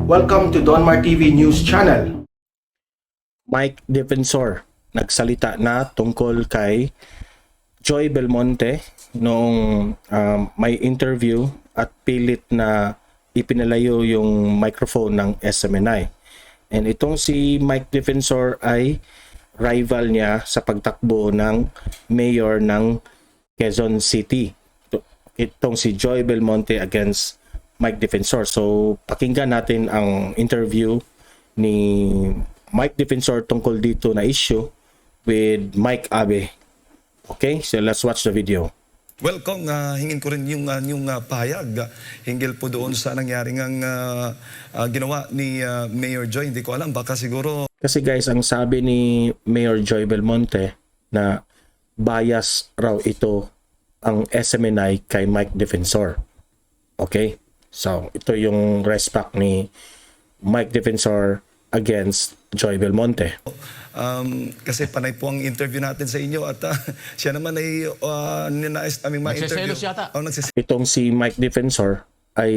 Welcome to Donmar TV News Channel. Mike Defensor nagsalita na tungkol kay Joy Belmonte noong may interview at pilit na ipinalayo yung microphone ng SMNI. And itong si Mike Defensor ay rival niya sa pagtakbo ng mayor ng Quezon City. Itong si Joy Belmonte against Mike Defensor. So pakinggan natin ang interview ni Mike Defensor tungkol dito na issue with Mike Abe. Okay, so let's watch the video. Well, Kong, hingin ko rin yung pahayag hinggil po doon sa nangyari ngang ginawa ni Mayor Joy. Hindi ko alam, baka siguro... Kasi guys, ang sabi ni Mayor Joy Belmonte na bias raw ito ang SMNI kay Mike Defensor. Okay? So, ito yung response ni Mike Defensor against Joy Belmonte. Kasi panay po ang interview natin sa inyo at siya naman ay ninais aming ma-interview. Nagsiselos yata. Itong si Mike Defensor ay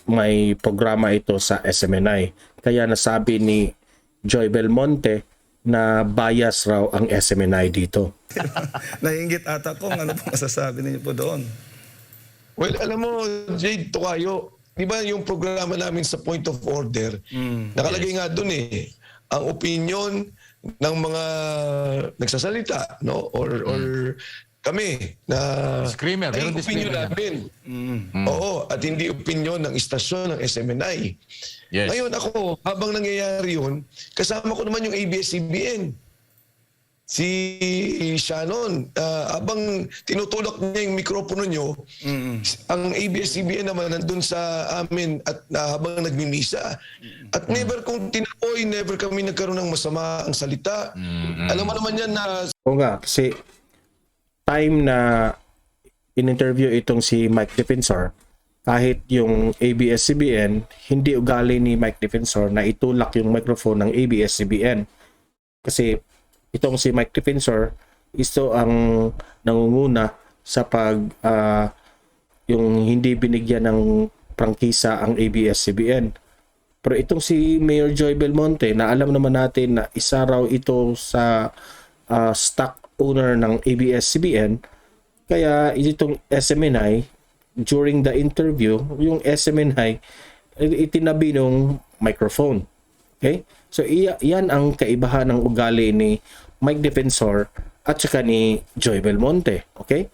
may programa ito sa SMNI. Kaya nasabi ni Joy Belmonte na bias raw ang SMNI dito. Nahinggit ata kung ano po masasabi ninyo po doon. Well, alam mo, Jade Tocayo, di ba yung programa namin sa Point of Order, nakalagay nga dun ang opinion ng mga nagsasalita, no? Or kami na Disclaimer, ay meron opinion disclaimer namin. Oo, at hindi opinion ng istasyon ng SMNI. Yes. Ngayon ako, habang nangyayari yun, kasama ko naman yung ABS-CBN. Si Shannon, habang tinutulak niya yung mikropono nyo, ang ABS-CBN naman nandun sa amin at habang nagmimisa. At never kong tinapoy, never kami nagkaroon ng masama ang salita. Alam mo naman yan na... O nga, kasi time na in-interview itong si Mike Defensor, kahit yung ABS-CBN, hindi ugali ni Mike Defensor na itulak yung microphone ng ABS-CBN. Kasi itong si Mike Defensor, ito ang nangunguna sa pag yung hindi binigyan ng prangkisa ang ABS-CBN. Pero itong si Mayor Joy Belmonte, na alam naman natin na isa raw ito sa stock owner ng ABS-CBN, kaya itong SMNI, during the interview, yung SMNI itinabi ng microphone. Okay? So iyan ang kaibahan ng ugali ni Mike Defensor at saka ni Joy Belmonte. Okay?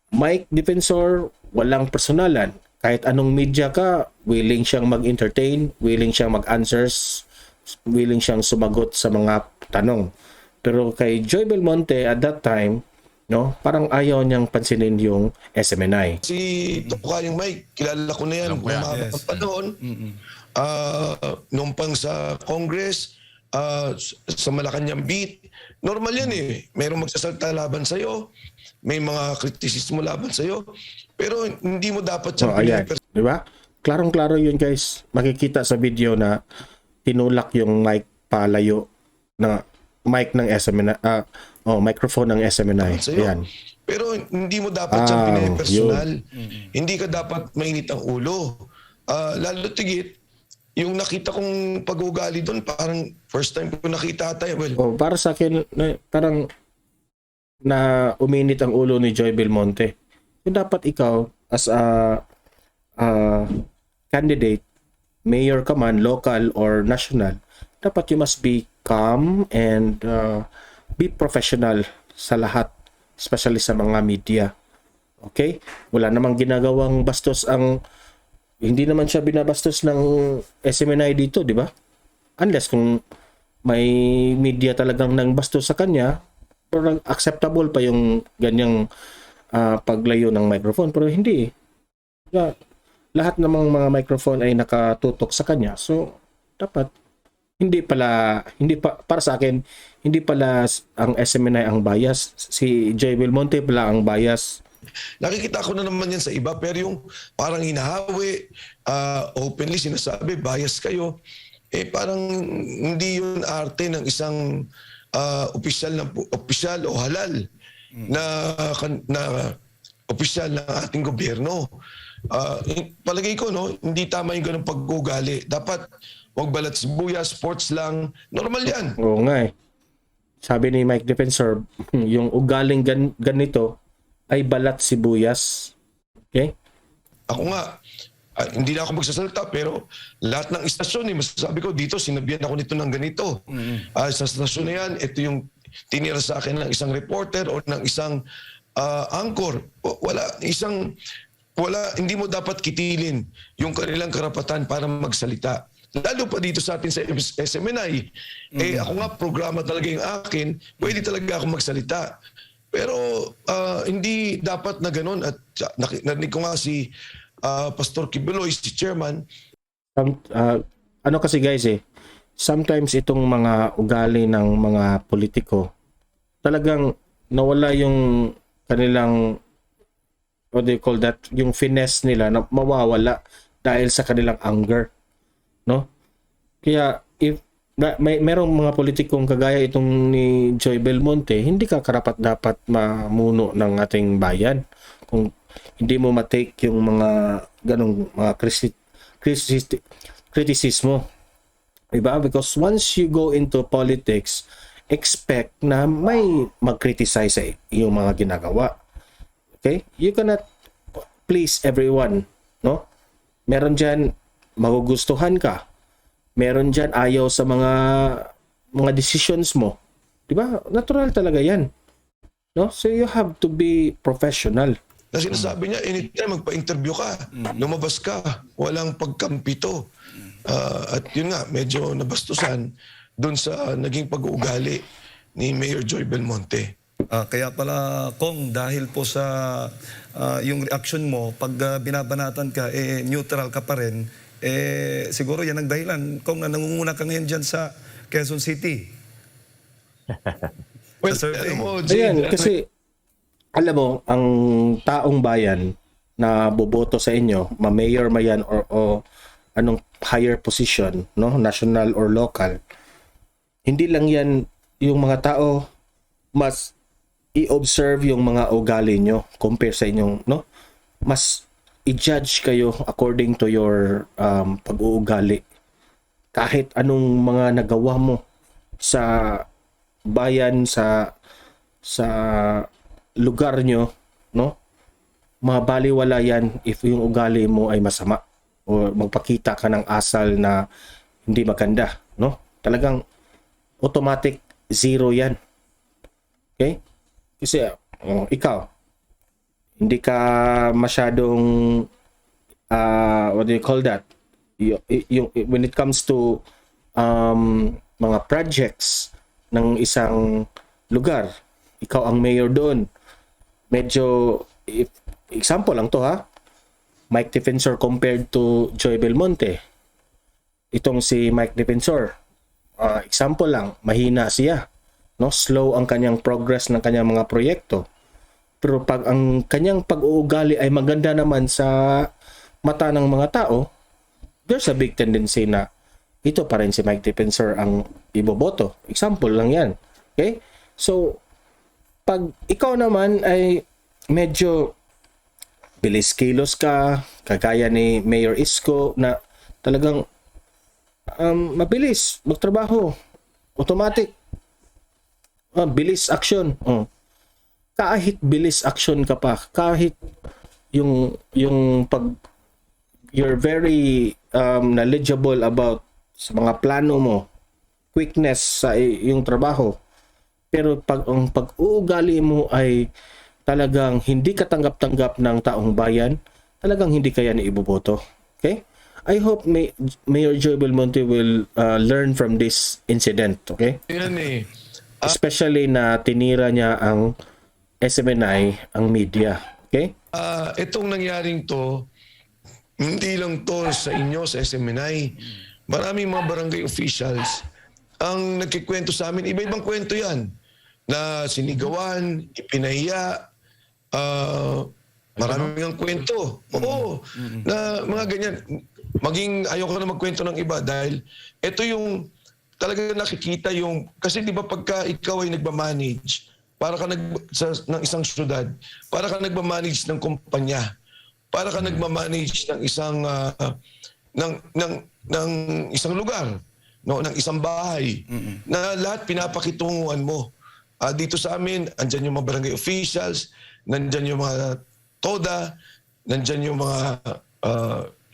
Mike Defensor, walang personalan. Kahit anong media ka, willing siyang mag-entertain, willing siyang mag-answers, willing siyang sumagot sa mga tanong. Pero kay Joy Belmonte at that time, no, parang ayaw niyang pansinin yung SMNI. Si Tokayong Mike, kilala ko na yan. Alam ko yan, Yes. Panahon, nung pang sa Congress, sa Malacanang Beat, normal yan Mayroong magsasalta laban sa'yo, may mga kritisismo laban sa'yo, pero hindi mo dapat siyang Ayan, di ba? Klarong-klaro yun guys. Makikita sa video na tinulak yung mic palayo na mic ng SMNI, microphone ng SMNI. sa'yo. Ayan. Pero hindi mo dapat siyang pinapersonal. Hindi ka dapat mainit ang ulo. Lalo tigit, yung nakita kong pag-ugali doon, parang first time ko nakita tayo. Well, Para sa akin, parang na uminit ang ulo ni Joy Belmonte. So, dapat ikaw, as a candidate, mayor ka man, local or national, dapat you must be calm and be professional sa lahat, especially sa mga media. Okay? Wala namang ginagawang bastos hindi naman siya binabastos ng SMNI dito, di ba? Unless kung may media talagang nang bastos sa kanya, parang acceptable pa yung ganyang paglayo ng microphone. Pero hindi. Lahat namang mga microphone ay nakatutok sa kanya. So, dapat para sa akin, hindi pala ang SMNI ang bias. Si Joy Belmonte pala ang bias. nakikita ko na naman yan sa iba, pero yung parang hinahawi, openly sinasabi, bias kayo, parang hindi yun arte ng isang opisyal o halal na opisyal ng ating gobyerno. palagay ko, no, hindi tama yung ganung pag-ugali. Dapat wag balat sibuyas, sports lang. Normal yan. Oo nga eh. Sabi ni Mike Defensor, yung ugaling ganito ay balat sibuyas. Okay? Ako nga, hindi na ako magsasalita pero lahat ng istasyon, masasabi ko dito, sinabihan ako nito ng ganito. Sa istasyon na yan, ito yung tinira sa akin ng isang reporter o ng isang anchor. Hindi mo dapat kitilin yung kanilang karapatan para magsalita. Lalo pa dito sa atin sa SMNI. Ako nga, programa talaga yung akin, pwede talaga ako magsalita. Pero hindi dapat na ganun. At narinig ko nga si Pastor Kibuloy, si chairman. Ano kasi guys sometimes itong mga ugali ng mga politiko, talagang nawala yung kanilang, what do you call that, yung finesse nila na mawawala dahil sa kanilang anger. No? Kaya if merong mga politikong kagaya itong ni Joy Belmonte, hindi ka karapat dapat mamuno ng ating bayan kung hindi mo matake yung mga ganong mga kritisismo. Diba? Because once you go into politics, expect na may mag-criticize sa iyong mga ginagawa. Okay? You cannot please everyone. No? Meron dyan magugustuhan ka. Meron dyan ayaw sa mga decisions mo. Diba? Natural talaga yan. No? So you have to be professional. Na sinasabi niya, anytime magpa-interview ka, lumabas ka, walang pagkampito. At yun nga, medyo nabastusan doon sa naging pag-uugali ni Mayor Joy Belmonte. Kaya pala, Kong, dahil po sa yung reaction mo, pag binabanatan ka, neutral ka pa rin, siguro yan ang dahilan, Kong, na nangunguna ka ngayon dyan sa Quezon City. Well, Sa survey. alam mo, Jay, Ayan, kasi alam mo, ang taong bayan na boboto sa inyo, ma-mayor ma yan o anong higher position, no, national or local, hindi lang yan yung mga tao mas i-observe yung mga ugali nyo compare sa inyong, no, mas i-judge kayo according to your pag-uugali. Kahit anong mga nagawa mo sa bayan, sa lugar nyo, no, mabaliwala yan if yung ugali mo ay masama o magpakita ka ng asal na hindi maganda, no? Talagang automatic zero yan. Okay? Kasi ikaw, hindi ka masyadong what do you call that? When it comes to mga projects ng isang lugar, ikaw ang mayor doon. Medyo, example lang to ha, Mike Defensor compared to Joy Belmonte. Itong si Mike Defensor, example lang, mahina siya. No? Slow ang kanyang progress ng kanyang mga proyekto. Pero pag ang kanyang pag-uugali ay maganda naman sa mata ng mga tao, there's a big tendency na ito pa rin si Mike Defensor ang iboboto. Example lang yan. Okay? So, pag ikaw naman ay medyo bilis kilos ka, kagaya ni Mayor Isko na talagang mabilis magtrabaho, automatic, bilis action. Kahit bilis action ka pa, kahit yung pag you're very knowledgeable about sa mga plano mo, quickness sa yung trabaho, pero pag ang pag-uugali mo ay talagang hindi katanggap-tanggap ng taong bayan, talagang hindi kaya ni iboboto. Okay? I hope Mayor Joy Belmonte will learn from this incident. Okay? Yan Especially na tinira niya ang SMNI, ang media. Okay? Itong nangyaring to, hindi lang to sa inyo, sa SMNI. Maraming mga barangay officials ang nagkikwento sa amin. Iba-ibang kwento yan. Na sinigawan, ipinahiya, maraming ang kwento. Oo, na mga ganyan. Maging ayoko na magkwento ng iba dahil ito yung talaga nakikita yung, kasi di ba pagka ikaw ay nagmamanage, para ka ng isang syudad, para ka nagmamanage ng kumpanya, para ka nagmamanage ng isang ng isang lugar, no, ng isang bahay na lahat pinapakitunguhan mo. Dito sa amin, andyan yung mga barangay officials, nandyan yung mga TODA, nandyan yung mga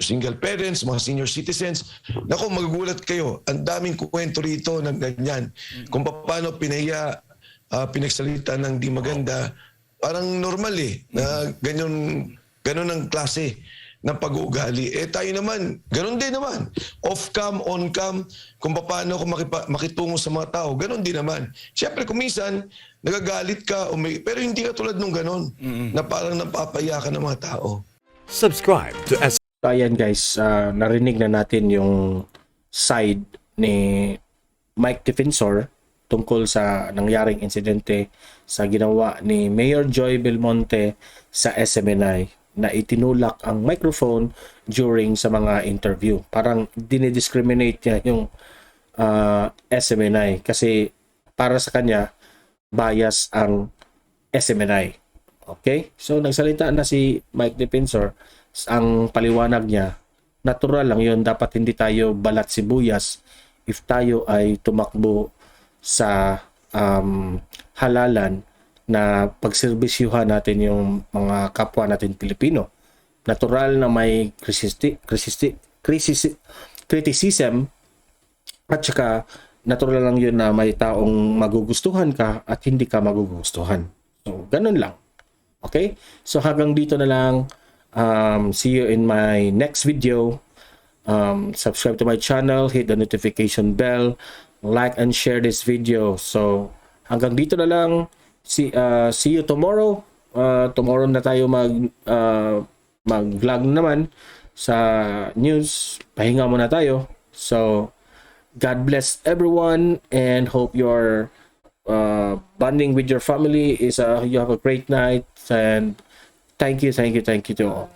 single parents, mga senior citizens. Naku, magugulat kayo. Ang daming kwento rito ng ganyan. Kung paano pinahiya, pinagsalita ng di maganda, parang normal na ganun ang klase ng pag-uugali. Tayo naman, ganun din naman. Off-cam, on-cam, kung paano ako makitungo sa mga tao, ganun din naman. Siyempre, kung minsan, nagagalit ka, pero hindi ka tulad nung ganun, na parang napapaya ka ng mga tao. Subscribe to So, ayan guys, narinig na natin yung side ni Mike Defensor tungkol sa nangyaring insidente sa ginawa ni Mayor Joy Belmonte sa SMNI na itinulak ang microphone during sa mga interview. Parang dinidiscriminate niya yung SMNI kasi para sa kanya bias ang SMNI. Okay? So nagsalita na si Mike Defensor. Ang paliwanag niya, natural lang yun. Dapat hindi tayo balat sibuyas if tayo ay tumakbo sa halalan na pagserbisyuhan natin yung mga kapwa natin Pilipino. Natural na may criticism at saka natural lang yun na may taong magugustuhan ka at hindi ka magugustuhan. So, ganun lang. Okay? So, hanggang dito na lang. See you in my next video. Subscribe to my channel, hit the notification bell, like and share this video. So, hanggang dito na lang. See you tomorrow. Tomorrow na tayo mag-vlog naman sa news. Pahinga muna tayo. So, God bless everyone and hope your bonding with your family is you have a great night, and thank you to all.